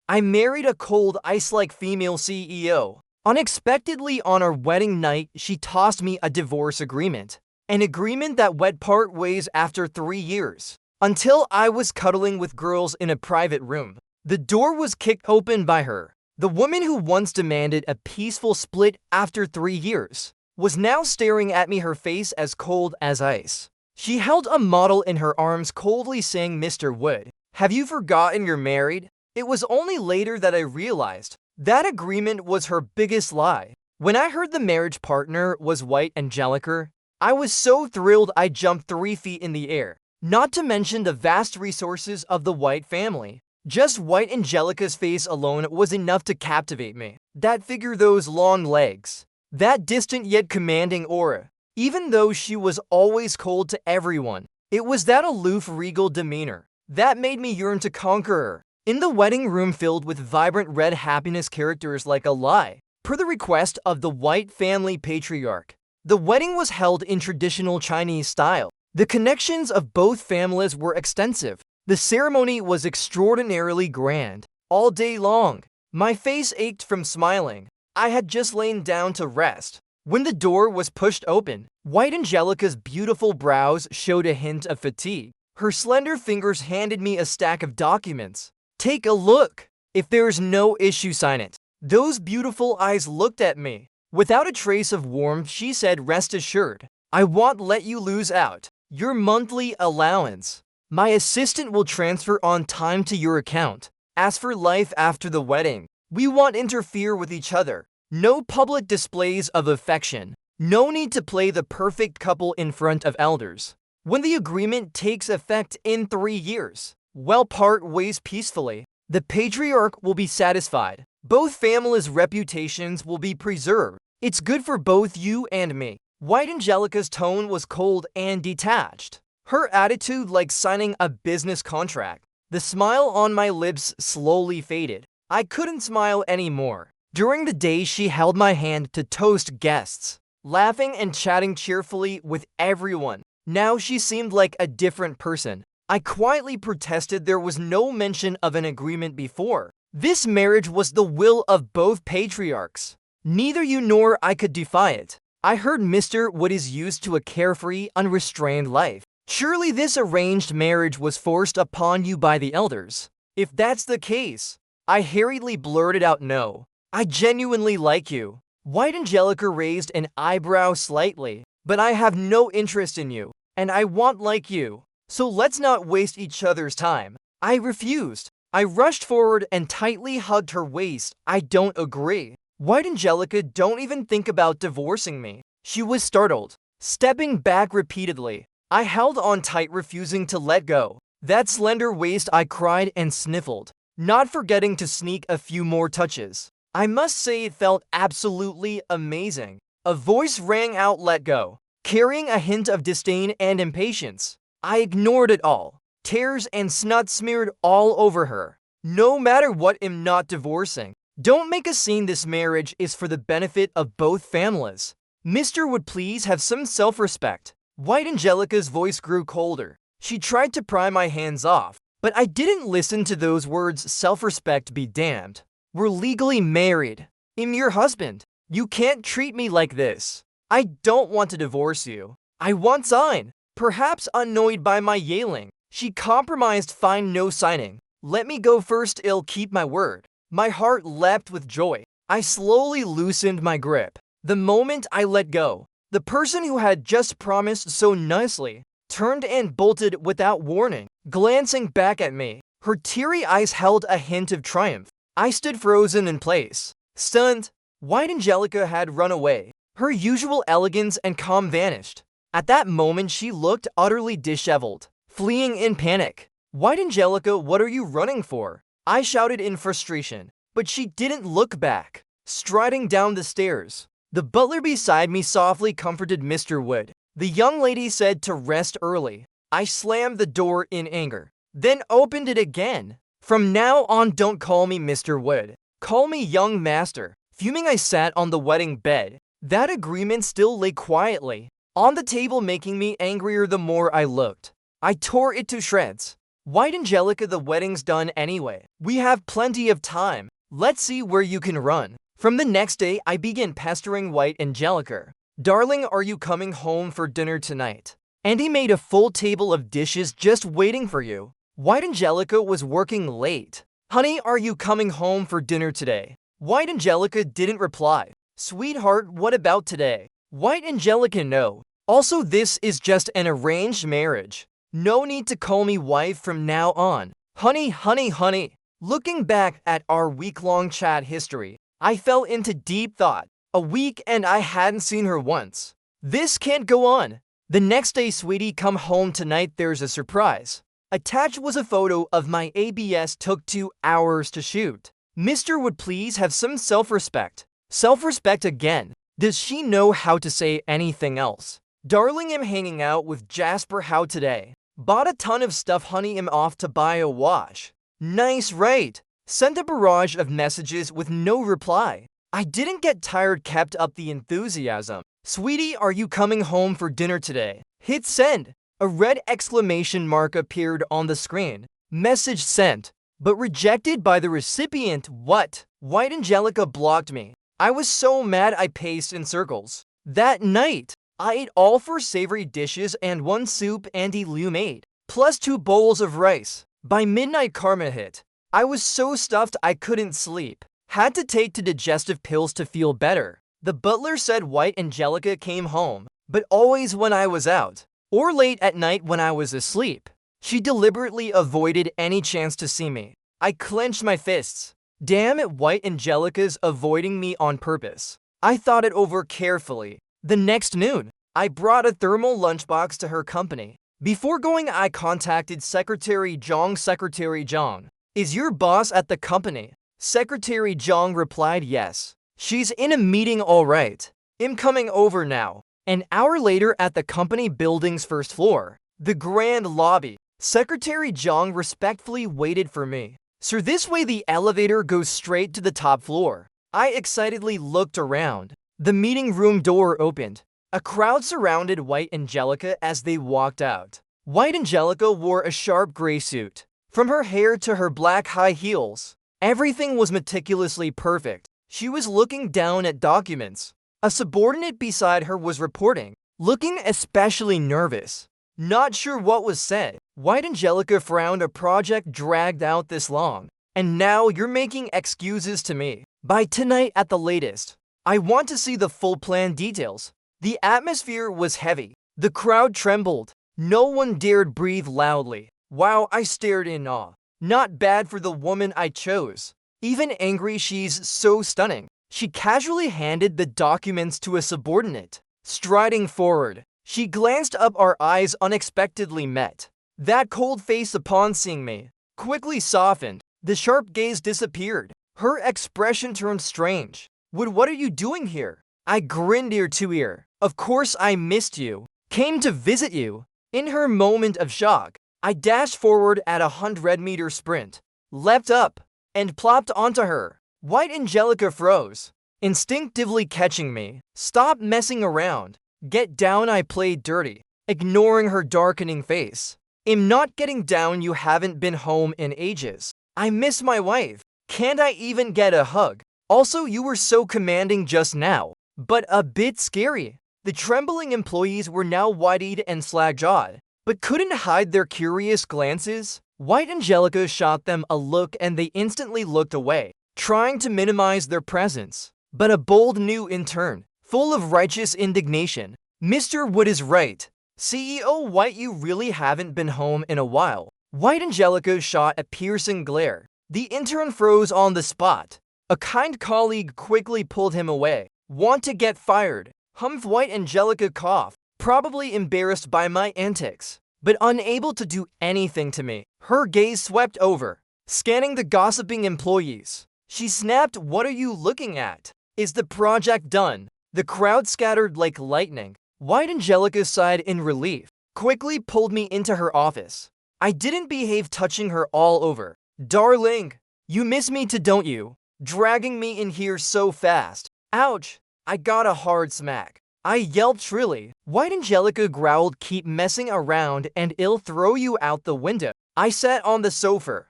I married a cold, ice-like female CEO. Unexpectedly on our wedding night, she tossed me a divorce agreement. An agreement that went part ways after 3 years. Until I was cuddling with girls in a private room. The door was kicked open by her. The woman who once demanded a peaceful split after 3 years was now staring at me, her face as cold as ice. She held a model in her arms, coldly saying, "Mr. Wood, have you forgotten you're married?" It was only later that I realized that agreement was her biggest lie. When I heard the marriage partner was white Angelica, I was so thrilled I jumped 3 feet in the air. Not to mention the vast resources of the White family. Just white Angelica's face alone was enough to captivate me. That figure, those long legs, that distant yet commanding aura. Even though she was always cold to everyone, it was that aloof, regal demeanor that made me yearn to conquer her. In the wedding room filled with vibrant red happiness characters like a lie, per the request of the White family patriarch, the wedding was held in traditional Chinese style. The connections of both families were extensive. The ceremony was extraordinarily grand. All day long, my face ached from smiling. I had just lain down to rest when the door was pushed open. White Angelica's beautiful brows showed a hint of fatigue. Her slender fingers handed me a stack of documents. "Take a look. If there's no issue, sign it." Those beautiful eyes looked at me. Without a trace of warmth, she said, "Rest assured, I won't let you lose out. Your monthly allowance. My assistant will transfer on time to your account. As for life after the wedding, we won't interfere with each other. No public displays of affection. No need to play the perfect couple in front of elders. When the agreement takes effect in 3 years, we'll part ways peacefully. The patriarch will be satisfied. Both families' reputations will be preserved. It's good for both you and me." White Angelica's tone was cold and detached. Her attitude like signing a business contract. The smile on my lips slowly faded. I couldn't smile anymore. During the day, she held my hand to toast guests, laughing and chatting cheerfully with everyone. Now she seemed like a different person. I quietly protested there was no mention of an agreement before. This marriage was the will of both patriarchs. Neither you nor I could defy it. I heard Mr. Wood is used to a carefree, unrestrained life. Surely this arranged marriage was forced upon you by the elders. If that's the case, I hurriedly blurted out, "No, I genuinely like you." White Angelica raised an eyebrow slightly. "But I have no interest in you, and I won't like you. So let's not waste each other's time." I refused. I rushed forward and tightly hugged her waist. "I don't agree. White Angelica, don't even think about divorcing me." She was startled, stepping back repeatedly. I held on tight, refusing to let go. "That slender waist," I cried and sniffled, not forgetting to sneak a few more touches. I must say it felt absolutely amazing. A voice rang out, "Let go," carrying a hint of disdain and impatience. I ignored it all. Tears and snot smeared all over her. "No matter what, I'm not divorcing. Don't make a scene. This marriage is for the benefit of both families. Mr. Would please have some self-respect." White Angelica's voice grew colder. She tried to pry my hands off, but I didn't listen to those words. "Self-respect be damned. We're legally married. I'm your husband. You can't treat me like this. I don't want to divorce you. I won't sign." Perhaps annoyed by my yelling, she compromised. "Fine, no signing. Let me go first. I'll keep my word." My heart leapt with joy. I slowly loosened my grip. The moment I let go, the person who had just promised so nicely turned and bolted without warning, glancing back at me. Her teary eyes held a hint of triumph. I stood frozen in place, stunned. White Angelica had run away. Her usual elegance and calm vanished. At that moment, she looked utterly disheveled, fleeing in panic. "White Angelica, what are you running for?" I shouted in frustration, but she didn't look back. Striding down the stairs, the butler beside me softly comforted Mr. Wood. The young lady said to rest early. I slammed the door in anger, then opened it again. "From now on, don't call me Mr. Wood. Call me young master." Fuming, I sat on the wedding bed. That agreement still lay quietly on the table, making me angrier the more I looked. I tore it to shreds. White Angelica, the wedding's done anyway. We have plenty of time. Let's see where you can run. From the next day, I began pestering White Angelica. Darling, are you coming home for dinner tonight? Andy made a full table of dishes just waiting for you. White Angelica was working late. Honey, are you coming home for dinner today? White Angelica didn't reply. Sweetheart, what about today? White Angelica, no. Also, this is just an arranged marriage. No need to call me wife from now on. Honey, honey, honey. Looking back at our week-long chat history, I fell into deep thought. A week and I hadn't seen her once. This can't go on. The next day, sweetie, come home tonight, there's a surprise. Attached was a photo of my ABS took 2 hours to shoot. Mister would please have some self-respect. Self-respect again. Does she know how to say anything else? Darling, I'm hanging out with Jasper. How today? Bought a ton of stuff, honey. I'm off to buy a wash. Nice, right? Sent a barrage of messages with no reply. I didn't get tired, kept up the enthusiasm. Sweetie, are you coming home for dinner today? Hit send. A red exclamation mark appeared on the screen. Message sent, but rejected by the recipient. What? White Angelica blocked me. I was so mad I paced in circles. That night, I ate all 4 savory dishes and 1 soup Andy Liu made, plus 2 bowls of rice. By midnight, karma hit. I was so stuffed I couldn't sleep. Had to take 2 digestive pills to feel better. The butler said White Angelica came home, but always when I was out, or late at night when I was asleep. She deliberately avoided any chance to see me. I clenched my fists. Damn it, White Angelica's avoiding me on purpose. I thought it over carefully. The next noon, I brought a thermal lunchbox to her company. Before going, I contacted Secretary Zhang. Secretary Zhang, is your boss at the company? Secretary Zhang replied, yes. She's in a meeting, all right. I'm coming over now. An hour later, at the company building's 1st floor, the grand lobby, Secretary Zhang respectfully waited for me. Sir, this way the elevator goes straight to the top floor. I excitedly looked around. The meeting room door opened. A crowd surrounded White Angelica as they walked out. White Angelica wore a sharp gray suit. From her hair to her black high heels, everything was meticulously perfect. She was looking down at documents. A subordinate beside her was reporting, looking especially nervous. Not sure what was said. White Angelica frowned. A project dragged out this long, and now you're making excuses to me. By tonight at the latest. I want to see the full plan details. The atmosphere was heavy. The crowd trembled. No one dared breathe loudly. Wow, I stared in awe. Not bad for the woman I chose. Even angry, she's so stunning. She casually handed the documents to a subordinate. Striding forward, she glanced up. Our eyes unexpectedly met. That cold face upon seeing me quickly softened. The sharp gaze disappeared. Her expression turned strange. What are you doing here? I grinned ear to ear. Of course I missed you. Came to visit you. In her moment of shock, I dashed forward at a 100-meter sprint, leapt up, and plopped onto her. White Angelica froze, instinctively catching me. Stop messing around. Get down, I played dirty, ignoring her darkening face. I'm not getting down, you haven't been home in ages. I miss my wife. Can't I even get a hug? Also, you were so commanding just now, but a bit scary. The trembling employees were now wide-eyed and slack-jawed, but couldn't hide their curious glances. White Angelica shot them a look and they instantly looked away, trying to minimize their presence. But a bold new intern, full of righteous indignation. Mr. Wood is right. CEO White, you really haven't been home in a while. White Angelica shot a piercing glare. The intern froze on the spot. A kind colleague quickly pulled him away. Want to get fired? Humph. White Angelica coughed, probably embarrassed by my antics, but unable to do anything to me. Her gaze swept over, scanning the gossiping employees. She snapped, what are you looking at? Is the project done? The crowd scattered like lightning. White Angelica sighed in relief, quickly pulled me into her office. I didn't behave, touching her all over. Darling, you miss me too, don't you? Dragging me in here so fast. Ouch! I got a hard smack. I yelped shrilly, White Angelica growled, keep messing around and I'll throw you out the window. I sat on the sofa,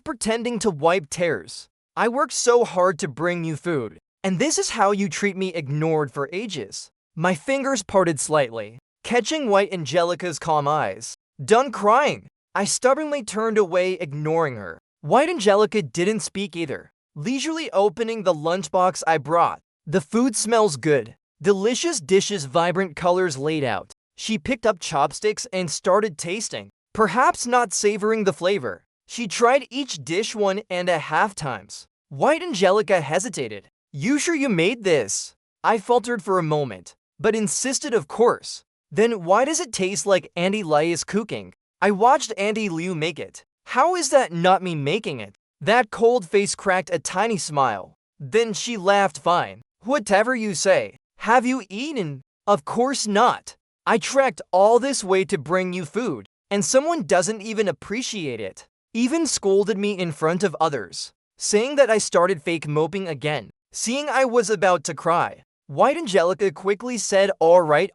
pretending to wipe tears. I worked so hard to bring you food, and this is how you treat me, ignored for ages. My fingers parted slightly, catching White Angelica's calm eyes. Done crying, I stubbornly turned away, ignoring her. White Angelica didn't speak either, leisurely opening the lunchbox I brought. The food smells good. Delicious dishes, vibrant colors laid out. She picked up chopsticks and started tasting, perhaps not savoring the flavor. She tried each dish 1.5 times. White Angelica hesitated. You sure you made this? I faltered for a moment, but insisted of course. Then why does it taste like Andy Liu's cooking? I watched Andy Liu make it. How is that not me making it? That cold face cracked a tiny smile. Then she laughed. Fine. Whatever you say. Have you eaten? Of course not. I trekked all this way to bring you food, and someone doesn't even appreciate it. Even scolded me in front of others, saying that I started fake moping again. Seeing I was about to cry, White Angelica quickly said, all right,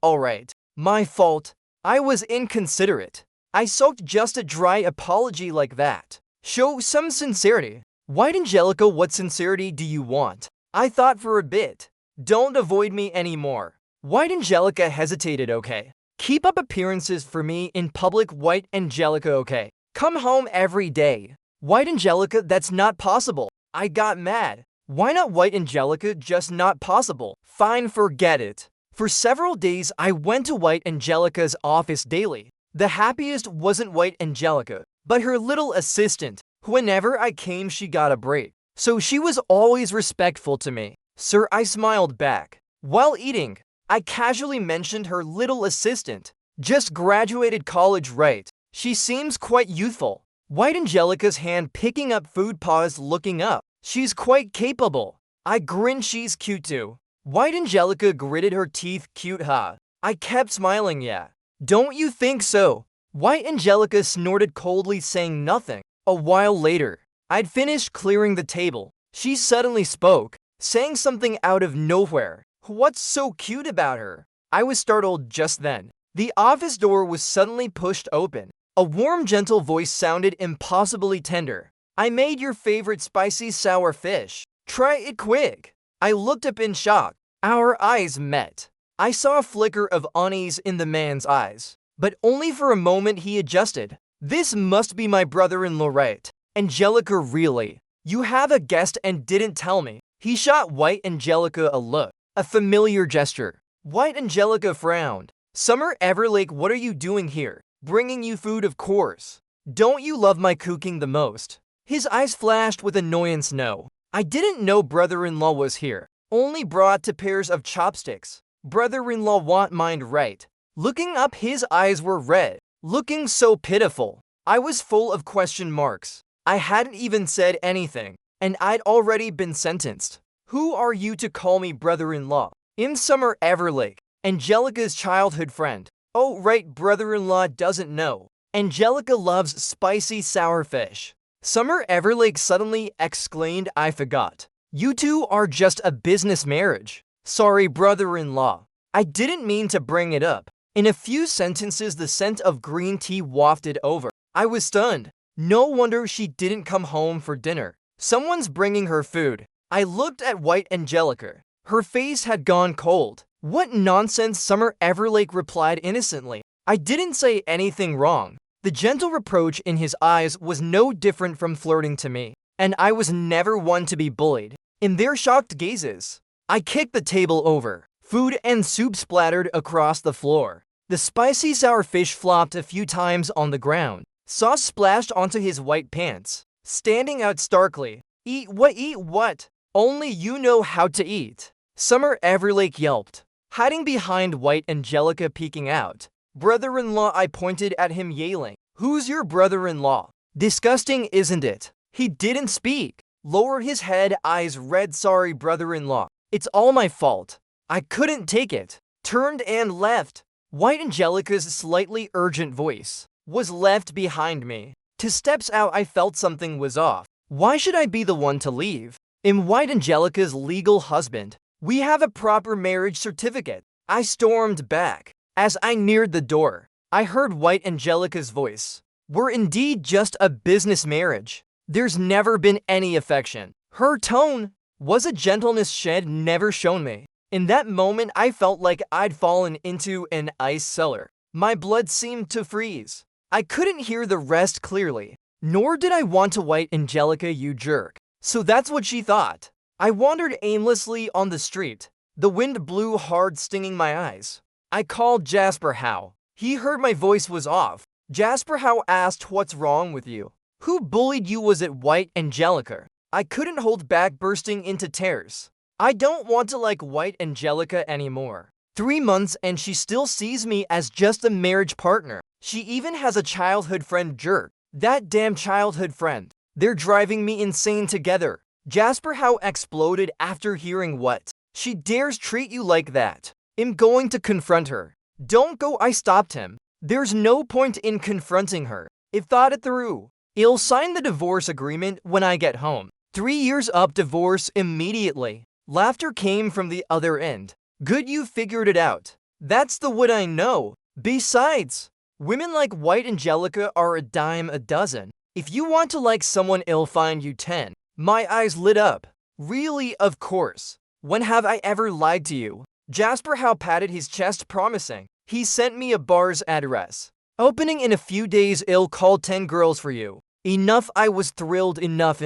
my fault. I was inconsiderate. I soaked just a dry apology like that. Show some sincerity. White Angelica, what sincerity do you want? I thought for a bit. Don't avoid me anymore. White Angelica hesitated. Okay. Keep up appearances for me in public. White Angelica, okay. Come home every day. White Angelica, that's not possible. I got mad. Why not, White Angelica? Just not possible. Fine, forget it. For several days, I went to White Angelica's office daily. The happiest wasn't White Angelica, but her little assistant. Whenever I came, she got a break. So she was always respectful to me. Sir, I smiled back. While eating, I casually mentioned her little assistant. Just graduated college, right? She seems quite youthful. White Angelica's hand picking up food, paused, looking up. She's quite capable. I grinned. She's cute too. White Angelica gritted her teeth. Cute, huh? I kept smiling. Yeah. Don't you think so? White Angelica snorted coldly, saying nothing. A while later, I'd finished clearing the table. She suddenly spoke, saying something out of nowhere. What's so cute about her? I was startled just then. The office door was suddenly pushed open. A warm, gentle voice sounded impossibly tender. I made your favorite spicy sour fish. Try it quick. I looked up in shock. Our eyes met. I saw a flicker of unease in the man's eyes, but only for a moment. He adjusted. This must be my brother-in-law, right? Angelica, really? You have a guest and didn't tell me? He shot White Angelica a look, a familiar gesture. White Angelica frowned. Summer Everlake, what are you doing here? Bringing you food, of course. Don't you love my cooking the most? His eyes flashed with annoyance. No, I didn't know brother-in-law was here. Only brought 2 pairs of chopsticks. Brother-in-law won't mind, right? Looking up, his eyes were red, looking so pitiful. I was full of question marks. I hadn't even said anything, and I'd already been sentenced. Who are you to call me brother-in-law? I'm Summer Everlake, Angelica's childhood friend. Oh, right, brother-in-law doesn't know. Angelica loves spicy sour fish. Summer Everlake suddenly exclaimed, I forgot. You two are just a business marriage. Sorry, brother-in-law. I didn't mean to bring it up. In a few sentences, the scent of green tea wafted over. I was stunned. No wonder she didn't come home for dinner. Someone's bringing her food. I looked at White Angelica. Her face had gone cold. What nonsense, Summer Everlake replied innocently. I didn't say anything wrong. The gentle reproach in his eyes was no different from flirting to me, and I was never one to be bullied. In their shocked gazes, I kicked the table over. Food and soup splattered across the floor. The spicy sour fish flopped a few times on the ground. Sauce splashed onto his white pants, standing out starkly. Eat what? Only you know how to eat. Summer Everlake yelped, hiding behind White Angelica, peeking out. Brother-in-law, I pointed at him, yelling. Who's your brother-in-law? Disgusting, isn't it? He didn't speak. Lowered his head, eyes red. Sorry, brother-in-law. It's all my fault. I couldn't take it. Turned and left. White Angelica's slightly urgent voice was left behind me. 2 steps out, I felt something was off. Why should I be the one to leave? I'm White Angelica's legal husband. We have a proper marriage certificate. I stormed back. As I neared the door, I heard White Angelica's voice. We're indeed just a business marriage. There's never been any affection. Her tone was a gentleness she'd never shown me. In that moment, I felt like I'd fallen into an ice cellar. My blood seemed to freeze. I couldn't hear the rest clearly, nor did I want to White Angelica, you jerk. So that's what she thought. I wandered aimlessly on the street. The wind blew hard, stinging my eyes. I called Jasper Howe. He heard my voice was off. Jasper Howe asked, "What's wrong with you? Who bullied you? Was it White Angelica?" I couldn't hold back, bursting into tears. I don't want to like White Angelica anymore. 3 months and she still sees me as just a marriage partner. She even has a childhood friend, jerk. That damn childhood friend. They're driving me insane together. Jasper Howe exploded after hearing what she dares treat you like that. I'm going to confront her. Don't go, I stopped him. There's no point in confronting her. I've thought it through. I'll sign the divorce agreement when I get home. 3 years up, divorce immediately. Laughter came from the other end. Good, you figured it out. That's the what I know. Besides, women like White Angelica are a dime a dozen. If you want to like someone, I'll find you 10. My eyes lit up. Really, of course. When have I ever lied to you? Jasper Howe patted his chest, promising. He sent me a bar's address. Opening in a few days, I'll call 10 girls for you. Enough, I was thrilled. Enough.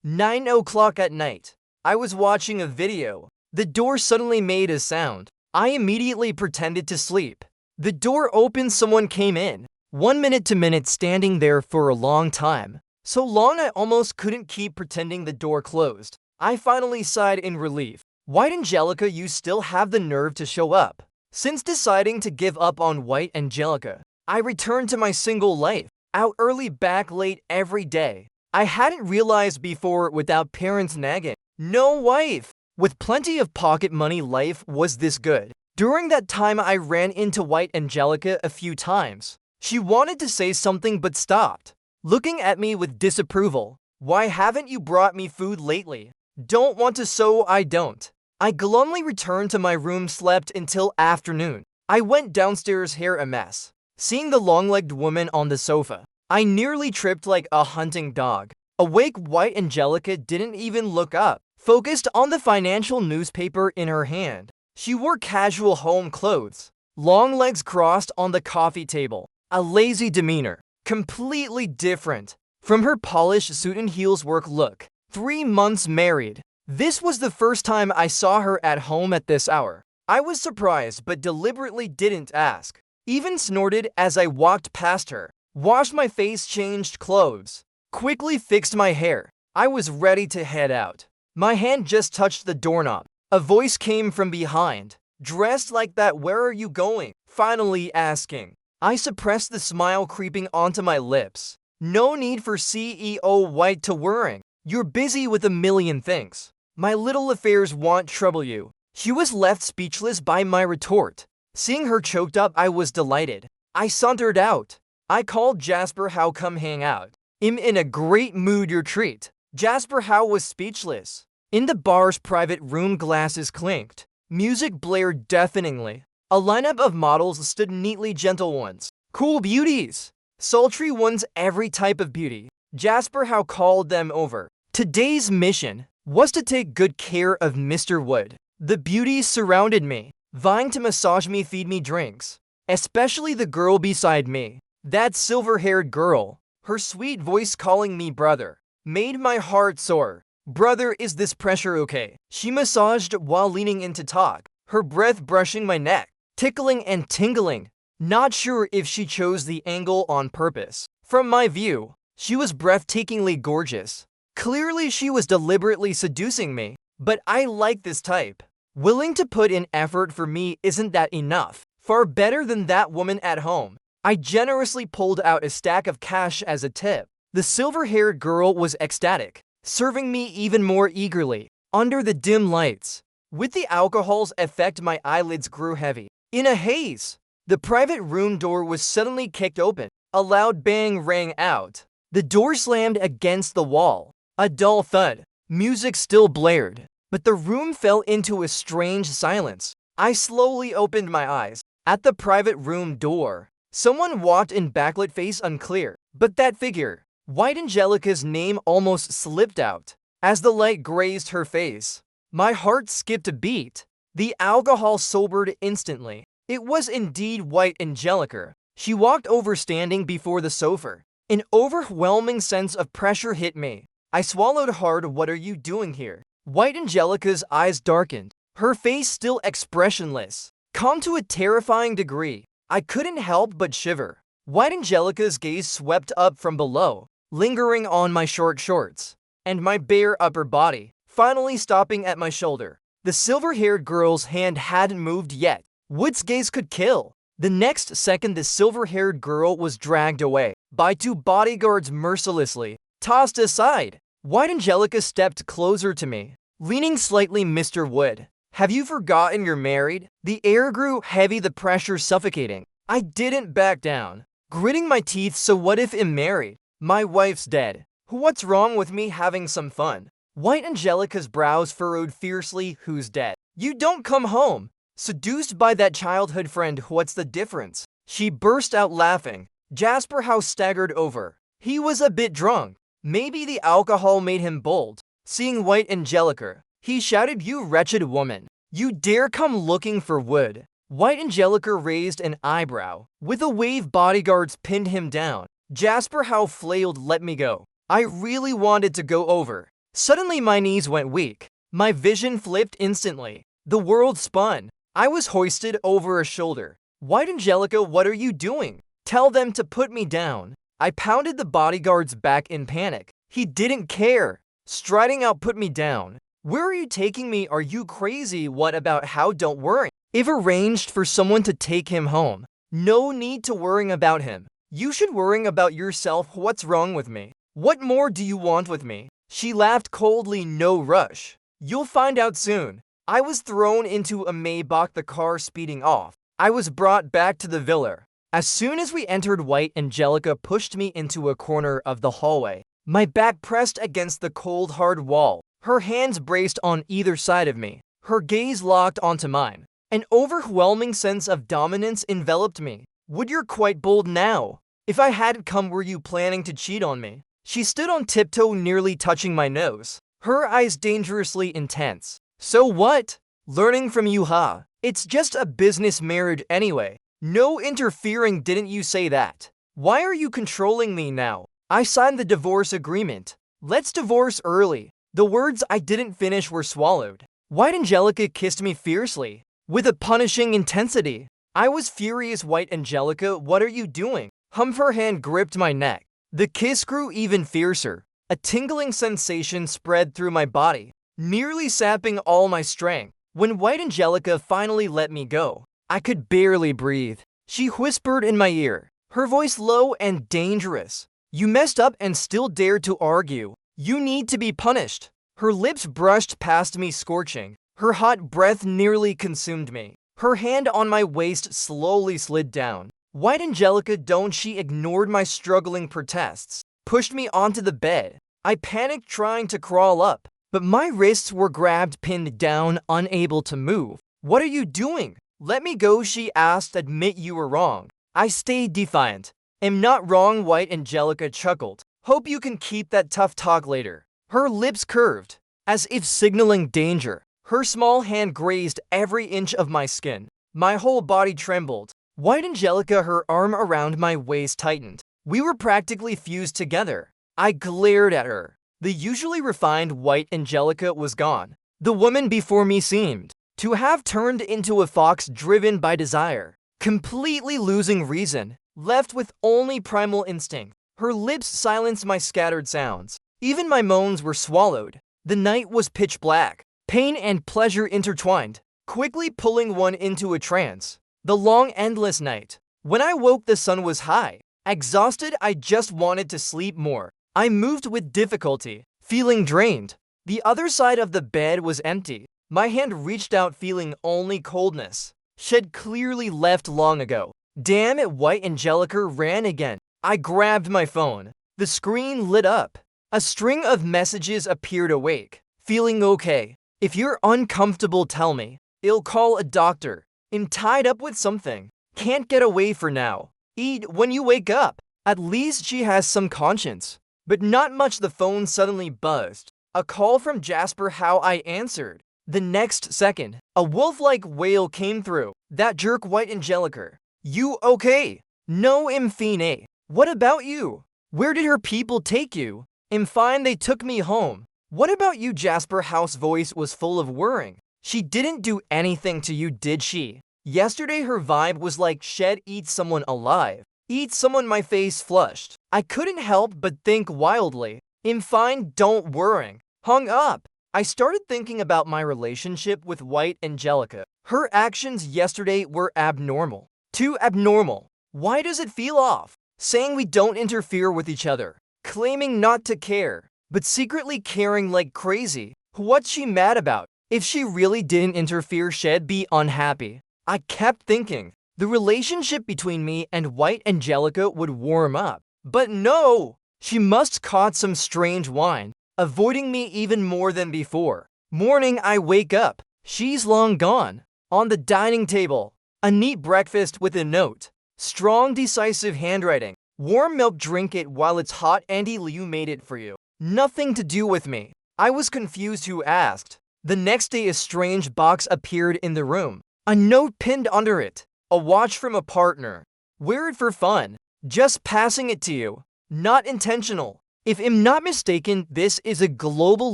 9 o'clock at night. I was watching a video. The door suddenly made a sound. I immediately pretended to sleep. The door opened, someone came in. 1 minute to minute, standing there for a long time. So long I almost couldn't keep pretending the door closed. I finally sighed in relief. White Angelica, you still have the nerve to show up. Since deciding to give up on White Angelica, I returned to my single life. Out early, back late every day. I hadn't realized before, without parents nagging. No wife. With plenty of pocket money, life was this good. During that time, I ran into White Angelica a few times. She wanted to say something but stopped, looking at me with disapproval. Why haven't you brought me food lately? Don't want to, so I don't. I glumly returned to my room, slept until afternoon. I went downstairs, hair a mess. Seeing the long-legged woman on the sofa, I nearly tripped like a hunting dog. Awake, White Angelica didn't even look up, focused on the financial newspaper in her hand. She wore casual home clothes, long legs crossed on the coffee table, a lazy demeanor, completely different from her polished suit and heels work look. 3 months married. This was the first time I saw her at home at this hour. I was surprised but deliberately didn't ask. Even snorted as I walked past her. Washed my face, changed clothes, quickly fixed my hair. I was ready to head out. My hand just touched the doorknob. A voice came from behind. Dressed like that, where are you going? Finally asking. I suppressed the smile creeping onto my lips. No need for CEO White to worrying. You're busy with a million things. My little affairs won't trouble you. She was left speechless by my retort. Seeing her choked up, I was delighted. I sauntered out. I called Jasper Howe, come hang out. I'm in a great mood, your treat. Jasper Howe was speechless. In the bar's private room, glasses clinked. Music blared deafeningly. A lineup of models stood neatly, gentle ones, cool beauties, sultry ones, every type of beauty. Jasper Howe called them over. Today's mission was to take good care of Mr. Wood. The beauties surrounded me, vying to massage me, feed me drinks. Especially the girl beside me. That silver-haired girl, her sweet voice calling me brother, made my heart soar. Brother, is this pressure okay? She massaged while leaning in to talk, her breath brushing my neck, tickling and tingling. Not sure if she chose the angle on purpose. From my view, she was breathtakingly gorgeous. Clearly she was deliberately seducing me, but I like this type. Willing to put in effort for me, isn't that enough? Far better than that woman at home. I generously pulled out a stack of cash as a tip. The silver-haired girl was ecstatic, serving me even more eagerly. Under the dim lights, with the alcohol's effect, my eyelids grew heavy. In a haze, the private room door was suddenly kicked open. A loud bang rang out. The door slammed against the wall. A dull thud. Music still blared, but the room fell into a strange silence. I slowly opened my eyes. At the private room door, someone walked in, backlit, face unclear. But that figure, White Angelica's name, almost slipped out. As the light grazed her face, my heart skipped a beat. The alcohol sobered instantly. It was indeed White Angelica. She walked over, standing before the sofa. An overwhelming sense of pressure hit me. I swallowed hard. What are you doing here? White Angelica's eyes darkened, her face still expressionless, calm to a terrifying degree. I couldn't help but shiver. White Angelica's gaze swept up from below, lingering on my short shorts and my bare upper body, finally stopping at my shoulder. The silver-haired girl's hand hadn't moved yet. Wood's gaze could kill. The next second, the silver-haired girl was dragged away by two bodyguards, mercilessly tossed aside. White Angelica stepped closer to me, leaning slightly. Mr. Wood, have you forgotten you're married? The air grew heavy, the pressure suffocating. I didn't back down, gritting my teeth. So what if I'm married? My wife's dead. What's wrong with me having some fun? White Angelica's brows furrowed fiercely. Who's dead? You don't come home seduced by that childhood friend. What's the difference? She burst out laughing. Jasper House staggered over. He was a bit drunk. Maybe the alcohol made him bold. Seeing White Angelica, he shouted, you wretched woman. You dare come looking for Wood? White Angelica raised an eyebrow. With a wave, bodyguards pinned him down. Jasper Howe flailed, let me go. I really wanted to go over. Suddenly my knees went weak. My vision flipped instantly. The world spun. I was hoisted over a shoulder. White Angelica, what are you doing? Tell them to put me down. I pounded the bodyguard's back in panic. He didn't care. Striding out, put me down. Where are you taking me? Are you crazy? What about how? Don't worry. I've arranged for someone to take him home. No need to worrying about him. You should worrying about yourself. What's wrong with me? What more do you want with me? She laughed coldly. No rush. You'll find out soon. I was thrown into a Maybach, the car speeding off. I was brought back to the villa. As soon as we entered, White Angelica pushed me into a corner of the hallway. My back pressed against the cold, hard wall. Her hands braced on either side of me. Her gaze locked onto mine. An overwhelming sense of dominance enveloped me. Would, you're quite bold now. If I hadn't come, were you planning to cheat on me? She stood on tiptoe, nearly touching my nose. Her eyes dangerously intense. So what? Learning from you, huh? It's just a business marriage anyway. No interfering, didn't you say that? Why are you controlling me now? I signed the divorce agreement. Let's divorce early. The words I didn't finish were swallowed. White Angelica kissed me fiercely, with a punishing intensity. I was furious. White Angelica, what are you doing? Her hand gripped my neck. The kiss grew even fiercer. A tingling sensation spread through my body, nearly sapping all my strength. When White Angelica finally let me go, I could barely breathe. She whispered in my ear, her voice low and dangerous. You messed up and still dared to argue. You need to be punished. Her lips brushed past me, scorching. Her hot breath nearly consumed me. Her hand on my waist slowly slid down. White Angelica, don't. She ignored my struggling protests, pushed me onto the bed. I panicked, trying to crawl up, but my wrists were grabbed, pinned down, unable to move. What are you doing? Let me go, she asked. Admit you were wrong. I stayed defiant. Am not wrong, White Angelica chuckled. Hope you can keep that tough talk later. Her lips curved, as if signaling danger. Her small hand grazed every inch of my skin. My whole body trembled. White Angelica, her arm around my waist tightened. We were practically fused together. I glared at her. The usually refined White Angelica was gone. The woman before me seemed to have turned into a fox driven by desire, completely losing reason, left with only primal instinct. Her lips silenced my scattered sounds. Even my moans were swallowed. The night was pitch black. Pain and pleasure intertwined, quickly pulling one into a trance. The long, endless night. When I woke, the sun was high. Exhausted, I just wanted to sleep more. I moved with difficulty, feeling drained. The other side of the bed was empty. My hand reached out, feeling only coldness. She'd clearly left long ago. Damn it, White Angelica ran again. I grabbed my phone. The screen lit up. A string of messages appeared. Awake. Feeling okay. If you're uncomfortable, tell me. I'll call a doctor. am tied up with something. Can't get away for now. Eat when you wake up. At least she has some conscience. But not much. The phone suddenly buzzed. A call from Jasper. How I answered. The next second, a wolf-like wail came through. That jerk White Angelica. You okay? No, I'm fine. What about you? Where did her people take you? I'm fine, they took me home. What about you? Jasper House's voice was full of worrying. She didn't do anything to you, did she? Yesterday her vibe was like shed eat someone alive. Eat someone. My face flushed. I couldn't help but think wildly. I'm fine, don't worry. Hung up. I started thinking about my relationship with White Angelica. Her actions yesterday were abnormal. Too abnormal. Why does it feel off? Saying we don't interfere with each other. Claiming not to care, but secretly caring like crazy. What's she mad about? If she really didn't interfere, she'd be unhappy. I kept thinking the relationship between me and White Angelica would warm up. But no! She must caught some strange wine, avoiding me even more than before. Morning, I wake up. She's long gone. On the dining table, a neat breakfast with a note. Strong, decisive handwriting. Warm milk, drink it while it's hot. Andy Liu made it for you. Nothing to do with me. I was confused who asked. The next day a strange box appeared in the room. A note pinned under it. A watch from a partner. Wear it for fun. Just passing it to you. Not intentional. If I'm not mistaken, this is a global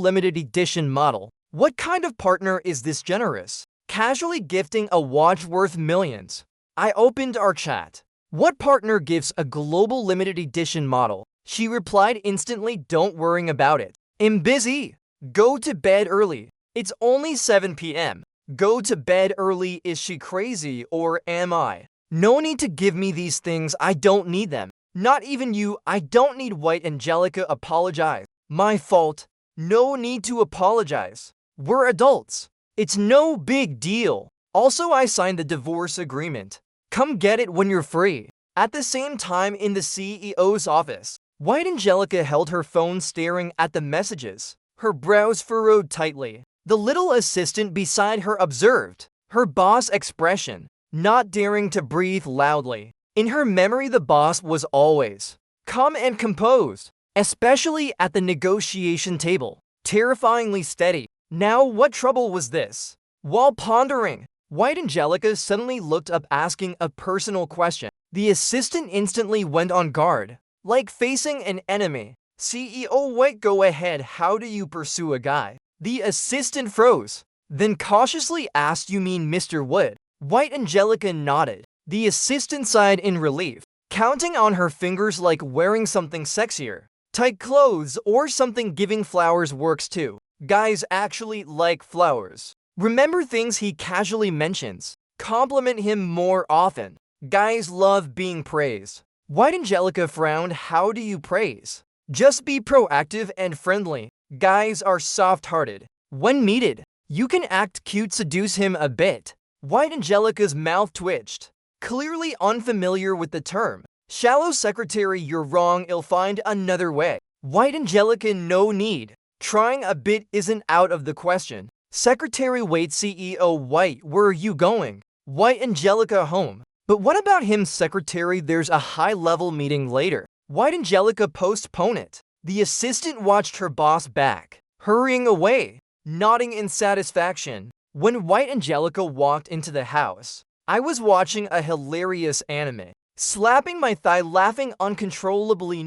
limited edition model. What kind of partner is this generous? Casually gifting a watch worth millions. I opened our chat. What partner gives a global limited edition model? She replied instantly, don't worry about it. I'm busy. Go to bed early. It's only 7 p.m. Go to bed early. Is she crazy or am I? No need to give me these things. I don't need them. Not even you. I don't need. White Angelica. Apologize. My fault. No need to apologize. We're adults. It's no big deal. Also, I signed the divorce agreement. Come get it when you're free. At the same time, in the CEO's office, White Angelica held her phone staring at the messages. Her brows furrowed tightly. The little assistant beside her observed her boss' expression, not daring to breathe loudly. In her memory, the boss was always calm and composed, especially at the negotiation table, terrifyingly steady. Now, what trouble was this? While pondering, White Angelica suddenly looked up, asking a personal question. The assistant instantly went on guard, like facing an enemy. CEO White, go ahead. How do you pursue a guy? The assistant froze, then cautiously asked, you mean Mr. Wood? White Angelica nodded. The assistant sighed in relief, counting on her fingers like wearing something sexier. Tight clothes or something. Giving flowers works too. Guys actually like flowers. Remember things he casually mentions. Compliment him more often. Guys love being praised. White Angelica frowned. How do you praise? Just be proactive and friendly. Guys are soft-hearted. When needed, you can act cute, seduce him a bit. White Angelica's mouth twitched, clearly unfamiliar with the term. Shallow secretary, you're wrong. I'll find another way. White Angelica, no need. Trying a bit isn't out of the question. Secretary, wait. CEO White, where are you going? White Angelica, home. But what about him? Secretary, there's a high-level meeting later. White Angelica, postpone it. The assistant watched her boss back, hurrying away, nodding in satisfaction. When White Angelica walked into the house, I was watching a hilarious anime, slapping my thigh, laughing uncontrollably,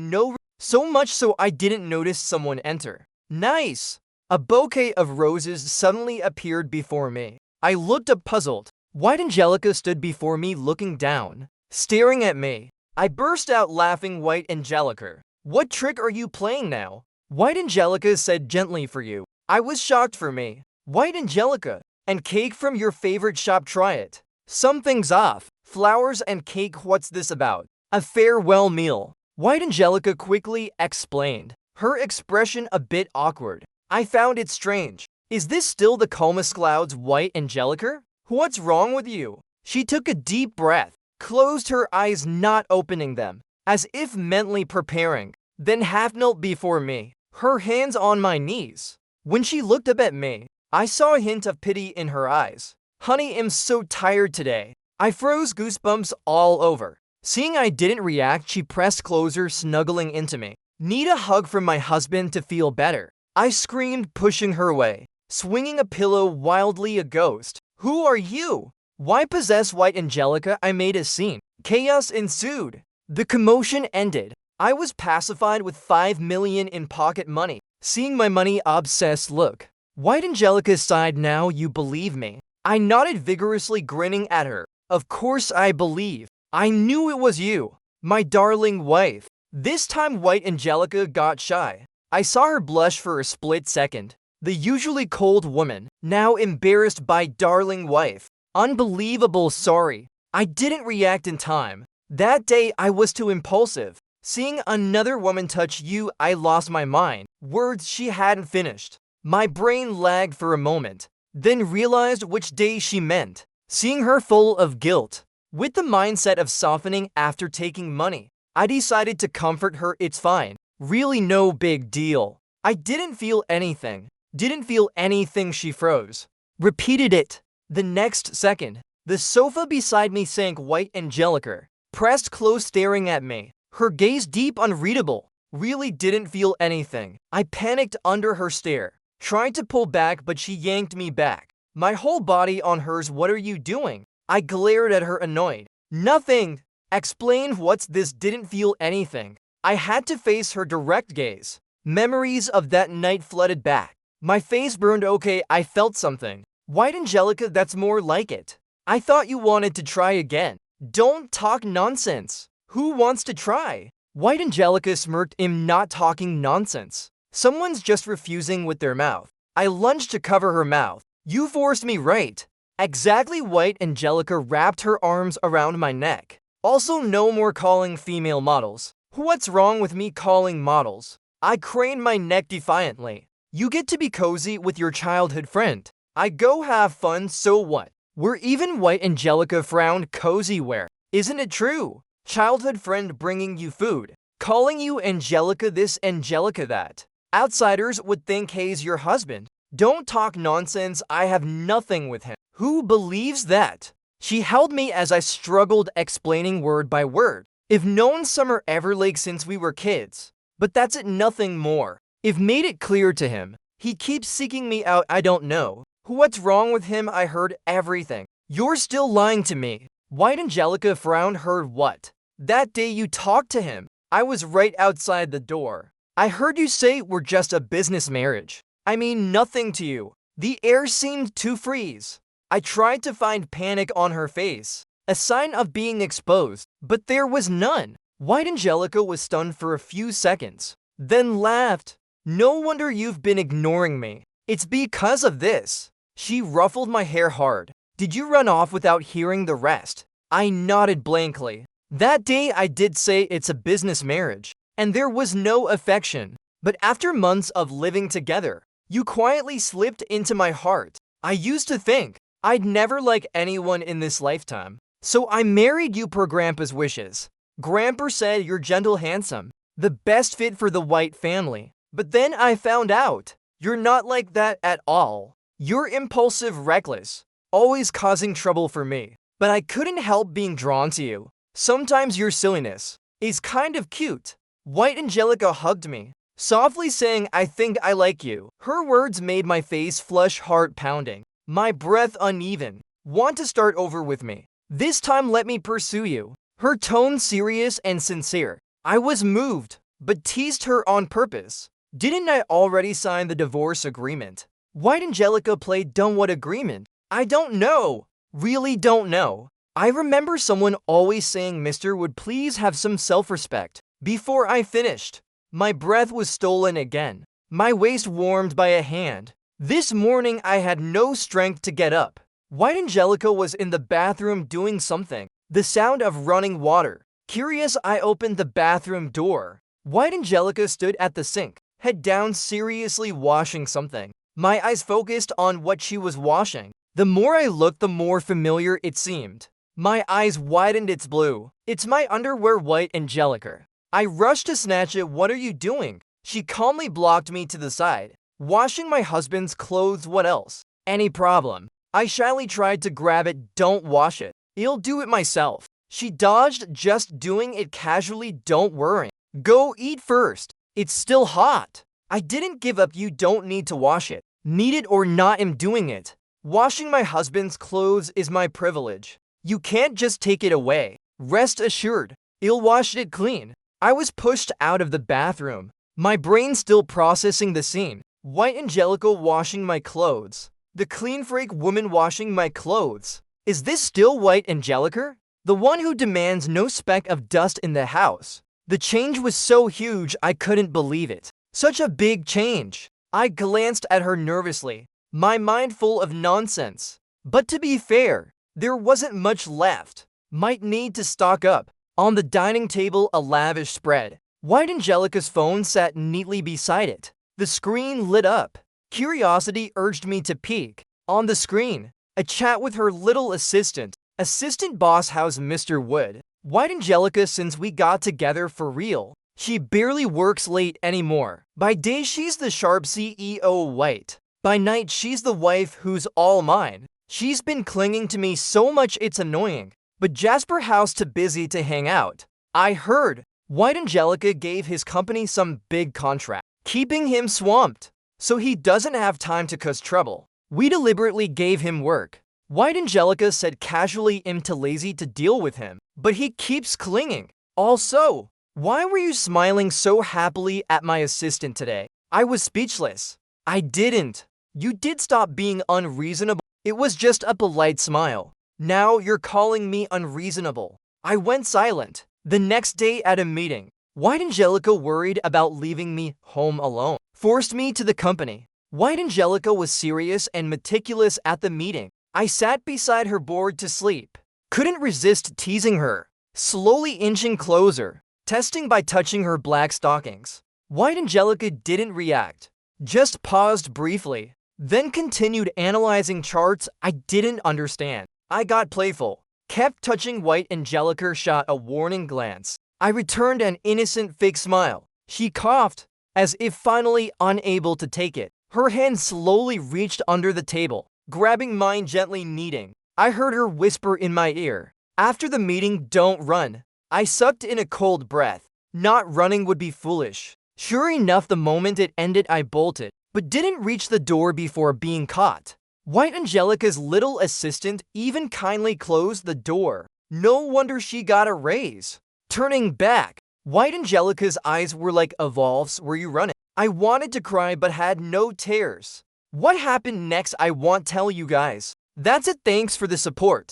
so much so I didn't notice someone enter. Nice! A bouquet of roses suddenly appeared before me. I looked up, puzzled. White Angelica stood before me, looking down, staring at me. I burst out laughing. White Angelica, what trick are you playing now? White Angelica said gently, for you. I was shocked. For me. White Angelica, and cake from your favorite shop. Try it. Something's off. Flowers and cake. What's this about? A farewell meal. White Angelica quickly explained, her expression a bit awkward. I found it strange. Is this still the calmest clouds? White Angelica? What's wrong with you? She took a deep breath, closed her eyes, not opening them, as if mentally preparing, then half knelt before me, her hands on my knees. When she looked up at me, I saw a hint of pity in her eyes. Honey, I'm so tired today. I froze, goosebumps all over. Seeing I didn't react, she pressed closer, snuggling into me. Need a hug from my husband to feel better. I screamed, pushing her away, swinging a pillow wildly a ghost. Who are you? Why possess White Angelica? I made a scene. Chaos ensued. The commotion ended. I was pacified with 5 million in pocket money. Seeing my money obsessed look. White Angelica sighed. Now you believe me. I nodded vigorously, grinning at her. Of course I believe. I knew it was you, my darling wife. This time White Angelica got shy. I saw her blush for a split second. The usually cold woman, now embarrassed by darling wife. Unbelievable sorry. I didn't react in time. That day I was too impulsive. Seeing another woman touch you, I lost my mind. Words she hadn't finished. My brain lagged for a moment, then realized which day she meant. Seeing her full of guilt. With the mindset of softening after taking money, I decided to comfort her. It's fine. Really no big deal. I didn't feel anything. Didn't feel anything, she froze. Repeated it. The next second, the sofa beside me sank. White Angelica pressed close, staring at me. Her gaze deep, unreadable. Really didn't feel anything. I panicked under her stare. Tried to pull back, but she yanked me back. My whole body on hers. What are you doing? I glared at her, annoyed. Nothing. Explained. What's this? Didn't feel anything. I had to face her direct gaze. Memories of that night flooded back. My face burned. Okay, I felt something. White Angelica, that's more like it. I thought you wanted to try again. Don't talk nonsense. Who wants to try? White Angelica smirked. I'm not talking nonsense. Someone's just refusing with their mouth. I lunged to cover her mouth. You forced me, right? Exactly. White Angelica wrapped her arms around my neck. Also, no more calling female models. What's wrong with me calling models? I craned my neck defiantly. You get to be cozy with your childhood friend. I go have fun, so what? We're even. White Angelica frowned. Cozy where? Isn't it true? Childhood friend bringing you food. Calling you Angelica this, Angelica that. Outsiders would think he's your husband. Don't talk nonsense. I have nothing with him. Who believes that? She held me as I struggled, explaining word by word. I've known Summer Everlake since we were kids. But that's it, nothing more. I've made it clear to him. He keeps seeking me out. I don't know. What's wrong with him? I heard everything. You're still lying to me. White Angelica frowned. Heard what? That day you talked to him. I was right outside the door. I heard you say we're just a business marriage. I mean nothing to you. The air seemed to freeze. I tried to find panic on her face, a sign of being exposed, but there was none. White Angelica was stunned for a few seconds, then laughed. No wonder you've been ignoring me. It's because of this. She ruffled my hair hard. Did you run off without hearing the rest? I nodded blankly. That day I did say it's a business marriage, and there was no affection. But after months of living together, you quietly slipped into my heart. I used to think I'd never like anyone in this lifetime. So I married you per Grandpa's wishes. Grandpa said you're gentle, handsome, the best fit for the White family. But then I found out you're not like that at all. You're impulsive, reckless, always causing trouble for me. But I couldn't help being drawn to you. Sometimes your silliness is kind of cute. White Angelica hugged me, softly saying, I think I like you. Her words made my face flush, heart pounding, my breath uneven. Want to start over with me? This time let me pursue you. Her tone serious and sincere. I was moved, but teased her on purpose. Didn't I already sign the divorce agreement? White Angelica played dumb. What agreement? I don't know. Really don't know. I remember someone always saying Mister would please have some self-respect. Before I finished, my breath was stolen again. My waist warmed by a hand. This morning I had no strength to get up. White Angelica was in the bathroom doing something. The sound of running water. Curious, I opened the bathroom door. White Angelica stood at the sink, head down, seriously washing something. My eyes focused on what she was washing. The more I looked, the more familiar it seemed. My eyes widened. It's blue. It's my underwear. White Angelica. I rushed to snatch it. What are you doing? She calmly blocked me to the side. Washing my husband's clothes. What else? Any problem? I shyly tried to grab it. Don't wash it. I'll do it myself. She dodged, just doing it casually. Don't worry. Go eat first. It's still hot. I didn't give up. You don't need to wash it. Need it or not, I'm doing it. Washing my husband's clothes is my privilege. You can't just take it away. Rest assured, I'll wash it clean. I was pushed out of the bathroom, my brain still processing the scene. White Angelica washing my clothes. The clean freak woman washing my clothes. Is this still White Angelica? The one who demands no speck of dust in the house. The change was so huge I couldn't believe it. Such a big change. I glanced at her nervously, my mind full of nonsense. But to be fair, there wasn't much left. Might need to stock up. On the dining table, a lavish spread. White Angelica's phone sat neatly beside it. The screen lit up. Curiosity urged me to peek. On the screen, a chat with her little assistant. Assistant boss, how's Mr. Wood? White Angelica, since we got together for real. She barely works late anymore. By day, she's the sharp CEO White. By night, she's the wife who's all mine. She's been clinging to me so much it's annoying. But Jasper House too busy to hang out. I heard White Angelica gave his company some big contract, keeping him swamped, so he doesn't have time to cause trouble. We deliberately gave him work. White Angelica said casually I'm too lazy to deal with him, but he keeps clinging. Also, why were you smiling so happily at my assistant today? I was speechless. I didn't. You did stop being unreasonable. It was just a polite smile. Now you're calling me unreasonable. I went silent. The next day at a meeting, White Angelica, worried about leaving me home alone, forced me to the company. White Angelica was serious and meticulous at the meeting. I sat beside her bored to sleep. Couldn't resist teasing her, slowly inching closer, testing by touching her black stockings. White Angelica didn't react, just paused briefly, then continued analyzing charts I didn't understand. I got playful, kept touching White Angelica, shot a warning glance. I returned an innocent fake smile. She coughed, as if finally unable to take it. Her hand slowly reached under the table, grabbing mine, gently kneading. I heard her whisper in my ear, after the meeting, don't run. I sucked in a cold breath. Not running would be foolish. Sure enough, the moment it ended, I bolted, but didn't reach the door before being caught. White Angelica's little assistant even kindly closed the door. No wonder she got a raise. Turning back, White Angelica's eyes were like, "Evolves, were you running?" I wanted to cry but had no tears. What happened next I won't tell you guys. That's it, thanks for the support.